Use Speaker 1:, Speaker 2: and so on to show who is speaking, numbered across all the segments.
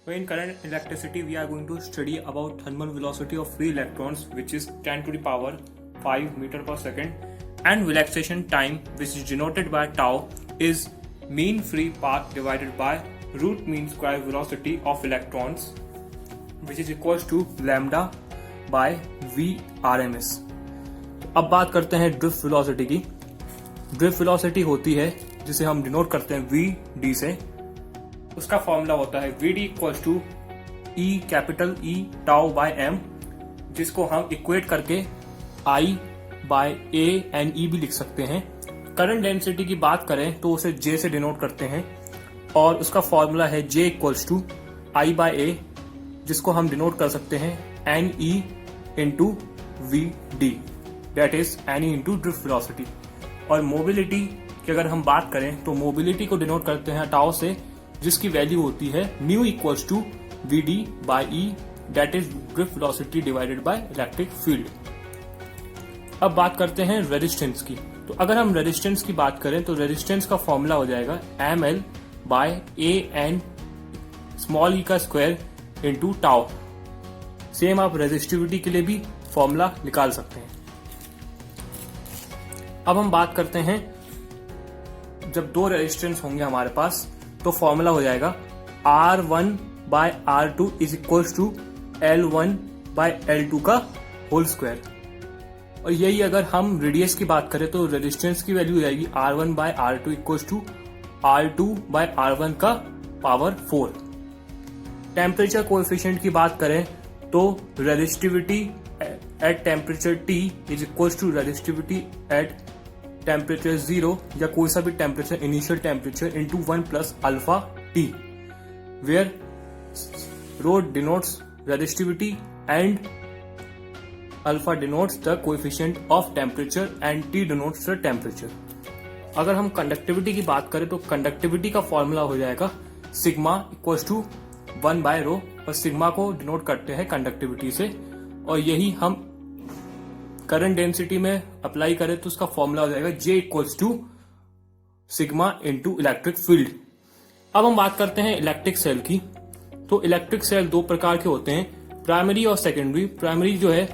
Speaker 1: So in current electricity, we are going to study about thermal velocity of free electrons, which is 10 to the power 5 meter per second, and relaxation time, which is denoted by tau, is mean free path divided by root mean square velocity of electrons, which is equals to lambda by v RMS. अब बात करते हैं drift velocity की. Drift velocity होती है जिसे हम denote करते हैं vd से. उसका फॉर्मूला होता है vd equals to E capital E tau by M, जिसको हम इक्वेट करके I by A N E भी लिख सकते हैं. करंट डेंसिटी की बात करें तो उसे J से डिनोट करते हैं और उसका फॉर्मूला है J equals to I by A, जिसको हम डिनोट कर सकते हैं N E into V D, that is N E into drift velocity. और मोबिलिटी की अगर हम बात करें तो मोबिलिटी को डिनोट करते हैं टाउ से, जिसकी वैल्यू होती है mu equals to V D by E, that is drift velocity divided by electric field. अब बात करते हैं रेजिस्टेंस की. तो अगर हम रेजिस्टेंस की बात करें तो रेजिस्टेंस का फॉर्मूला हो जाएगा M L by A N small E का स्क्वायर इंटू टाउ. सेम आप रेजिस्टिविटी के लिए भी फॉर्मूला निकाल सकते हैं. अब हम बात करते हैं जब दो रेजिस्टेंस होंगे हमारे पास तो फॉर्मूला हो जाएगा R1 by R2 is equals to L1 by L2 का होल स्क्वायर. और यही अगर हम रेडियस की बात करें तो रेजिस्टेंस की वैल्यू हो जाएगी R1 by R2 equals to R2 bye R1 का पावर 4. टेम्परेचर कोएफिशिएंट की बात करें तो resistivity at temperature T is equals to resistivity at temperature 0 या कोई सा भी temperature initial temperature into 1 plus alpha T, where rho denotes resistivity and alpha denotes the coefficient of temperature and T denotes the temperature. अगर हम conductivity की बात करें तो कंडक्टिविटी का फॉर्मूला हो जाएगा सिग्मा इक्वल्स टू 1 बाय रो, और सिग्मा को डिनोट करते हैं कंडक्टिविटी से. और यही हम करंट डेंसिटी में अप्लाई करें तो उसका फॉर्मूला हो जाएगा J equals to sigma into electric field. अब हम बात करते हैं इलेक्ट्रिक सेल की. तो इलेक्ट्रिक सेल दो प्रकार के होते हैं, प्राइमरी और सेकेंडरी. प्राइमरी जो है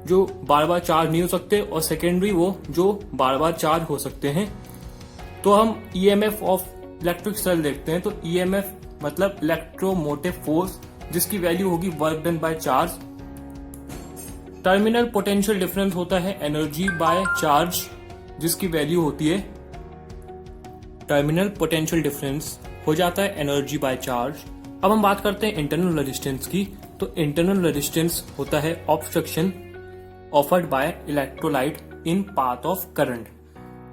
Speaker 1: जो बार बार चार्ज नहीं हो सकते, और सेकेंडरी वो जो बार बार चार्ज हो सकते हैं. तो हम ईएमएफ ऑफ इलेक्ट्रिक सेल देखते हैं. तो ईएमएफ मतलब इलेक्ट्रोमोटिव फोर्स, जिसकी वैल्यू होगी work done by charge. Terminal potential difference होता है एनर्जी बाय चार्ज, जिसकी वैल्यू होती है टर्मिनल पोटेंशियल डिफरेंस हो जाता है एनर्जी बाय चार्ज. अब हम बात करते हैं इंटरनल रेजिस्टेंस की. तो इंटरनल रेजिस्टेंस होता है obstruction offered by electrolyte in path of current,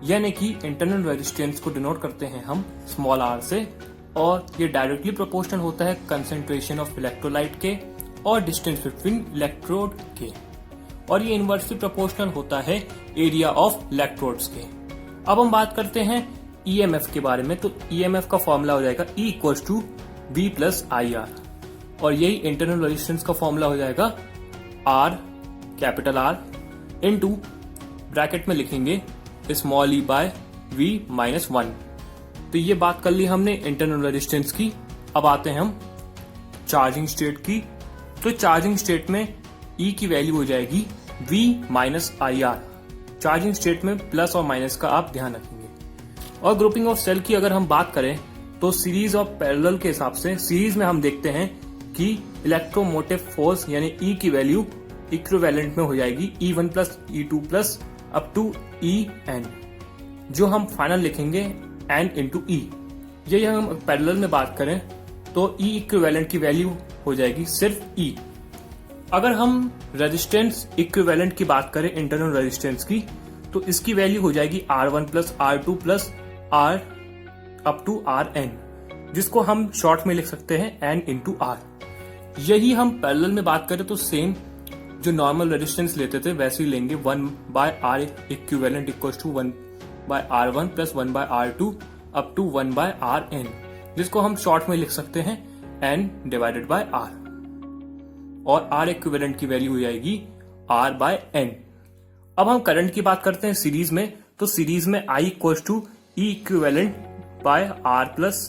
Speaker 1: यानी कि इंटरनल रेजिस्टेंस को डिनोट करते हैं हम स्मॉल r से, और ये डायरेक्टली प्रोपोर्शनल होता है कंसेंट्रेशन ऑफ इलेक्ट्रोलाइट के और डिस्टेंस बिटवीन इलेक्ट्रोड के, और ये इनवर्सली प्रोपोर्शनल होता है एरिया ऑफ इलेक्ट्रोड्स के. अब हम बात करते हैं ईएमएफ के बारे में. तो ईएमएफ का फॉर्मूला हो जाएगा E equals to V plus I R, और यही इंटरनल रेजिस्टेंस का फॉर्मूला हो जाएगा R capital R into bracket में लिखेंगे small E by V minus 1. तो ये बात कर ली हमने इंटरनल रेजिस्टेंस की. अब आते हैं हम चार्जिंग स्टेट की. तो चार्जिंग स्टेट में E की वैल्यू हो जाएगी V minus I R. Charging state में प्लस और माइनस का आप ध्यान रखेंगे. और ग्रुपिंग ऑफ सेल की अगर हम बात करें तो सीरीज और पैरेलल के हिसाब से सीरीज में हम देखते हैं कि इलेक्ट्रोमोटिव फोर्स यानी E की वैल्यू इक्विवेलेंट में हो जाएगी E1 plus E2 plus up to En, जो हम फाइनल लिखेंगे N इंटू E. यही हम पैरेलल में बात करें तो E इक्विवेलेंट की वैल्यू हो जाएगी सिर्फ E. अगर हम रेजिस्टेंस इक्विवेलेंट की बात करें इंटरनल रेजिस्टेंस की, तो इसकी वैल्यू हो जाएगी R1 plus R2 plus R up to Rn, जिसको हम शॉर्ट में लिख सकते हैं N इंटू R. यही हम पैरेलल में बात करें तो सेम जो नॉर्मल रेजिस्टेंस लेते थे वैसे ही लेंगे 1 by R equivalent equals to 1 by R1 plus 1 by R2 up to 1 by Rn, जिसको हम शॉर्ट में लिख सकते हैं N डिवाइडेड बाय R, और R इक्विवेलेंट की वैल्यू हो जाएगी R बाय N. अब हम करंट की बात करते हैं सीरीज में. तो सीरीज में I equals to E equivalent by R plus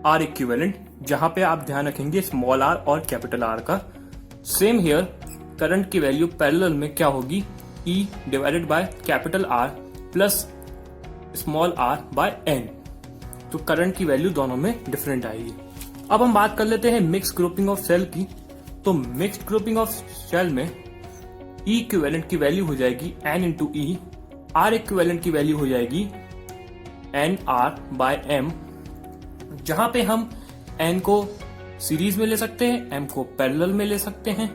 Speaker 1: R equivalent जहां पे आप ध्यान रखेंगे स्मॉल आर और कैपिटल आर का। सेम हियर करंट की वैल्यू पैरेलल में क्या होगी, E divided by capital R plus small R by N. तो करंट की वैल्यू दोनों में डिफरेंट आएगी। अब हम बात कर लेते हैं मिक्स ग्रुपिंग ऑफ सेल की। तो मिक्स्ड ग्रुपिंग ऑफ सेल में E इक्विवेलेंट की वैल्यू हो जाएगी N इंटू ई, R इक्विवेलेंट की वैल्यू हो जाएगी एन आर बाय एम, जहां पे हम N को सीरीज में ले सकते हैं, M को पैरेलल में ले सकते हैं।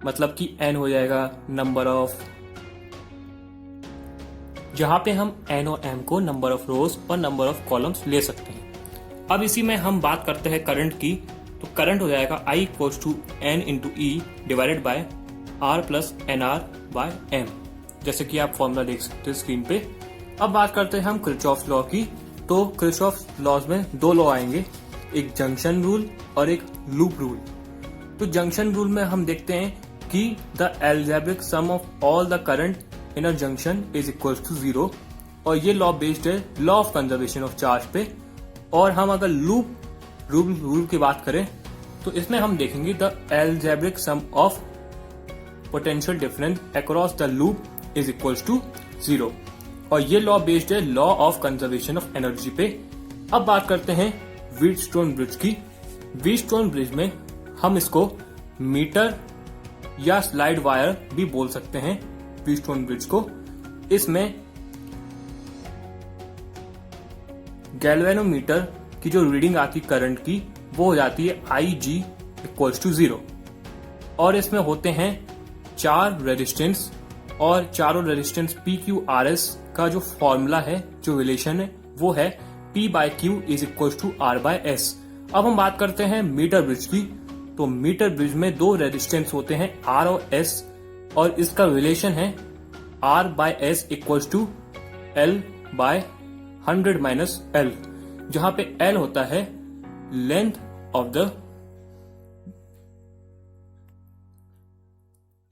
Speaker 1: मतलब कि N हो जाएगा नंबर ऑफ, जहां पे हम N और M को नंबर ऑफ रोज और नंबर ऑफ कॉलम्स ले सकते हैं। अब इसी में हम बात करते हैं करंट की। तो करंट हो जाएगा I equals to N into E divided by R plus N R by M, जैसे कि आप फॉर्मूला देख सकते हैं स्क्रीन पे। अब बात करते हैं हम किरचॉफ लॉ की। तो किरचॉफ लॉज में दो लॉ आएंगे, एक जंक्शन रूल और एक लूप रूल। तो जंक्शन रूल में हम देखते हैं कि the algebraic sum of all the current in a junction is equals to 0, और ये लॉ बेस्ड है law of conservation of charge पे। और हम अगर लूप रूल की बात करें तो इसमें हम देखेंगे the algebraic sum of potential difference across the loop is equals to 0, और ये लॉ बेस्ड है law of conservation of energy पे। अब बात करते हैं व्हीटस्टोन ब्रिज की। व्हीटस्टोन ब्रिज में हम इसको मीटर या स्लाइड वायर भी बोल सकते हैं व्हीटस्टोन ब्रिज को। इसमें गैल्वेनोमीटर की जो रीडिंग आती करंट की वो हो जाती है IG इक्वल्स टू 0, और इसमें होते हैं 4 रेजिस्टेंस, और चारों रेजिस्टेंस PQRS का जो फॉर्मूला है, जो रिलेशन है, वो है P by Q is equals to R by S। अब हम बात करते हैं मीटर ब्रिज की। तो मीटर ब्रिज में दो रेजिस्टेंस होते हैं R और S, और इसका रिलेशन है R by S equals to L by 100 minus L, जहां पे L होता है लेंथ ऑफ द,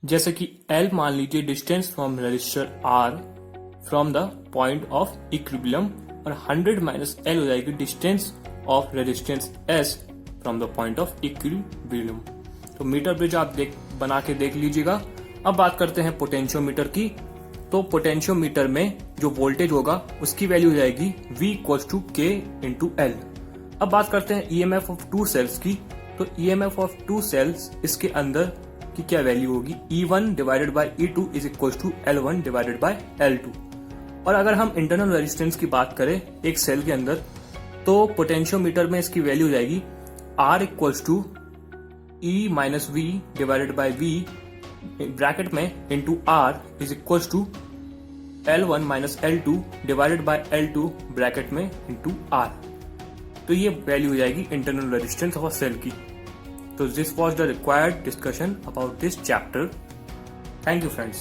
Speaker 1: जैसे कि L मान लीजिए distance from register R from the point of equilibrium, और 100 माइनस L हो जाएगी distance of resistance S from the point of equilibrium. तो मीटर ब्रिज आप बना के देख लीजिएगा। अब बात करते हैं पोटेंशियोमीटर की। तो पोटेंशियोमीटर में जो वोल्टेज होगा उसकी वैल्यू हो जाएगी V equals to K into L। अब बात करते हैं EMF ऑफ 2 सेल्स की। तो EMF ऑफ 2 सेल्स, इसके अंदर की क्या वैल्यू होगी, E1 divided by E2 is equals to L1 divided by L2। और अगर हम इंटरनल रेजिस्टेंस की बात करें एक सेल के अंदर, तो पोटेंशियोमीटर में इसकी वैल्यू हो जाएगी R equals to E minus V divided by V bracket में into R is equals to L1 minus L2 divided by L2 bracket में इंटू R। तो ये वैल्यू हो जाएगी internal resistance of a cell की। So this was the required discussion about this chapter. Thank you friends.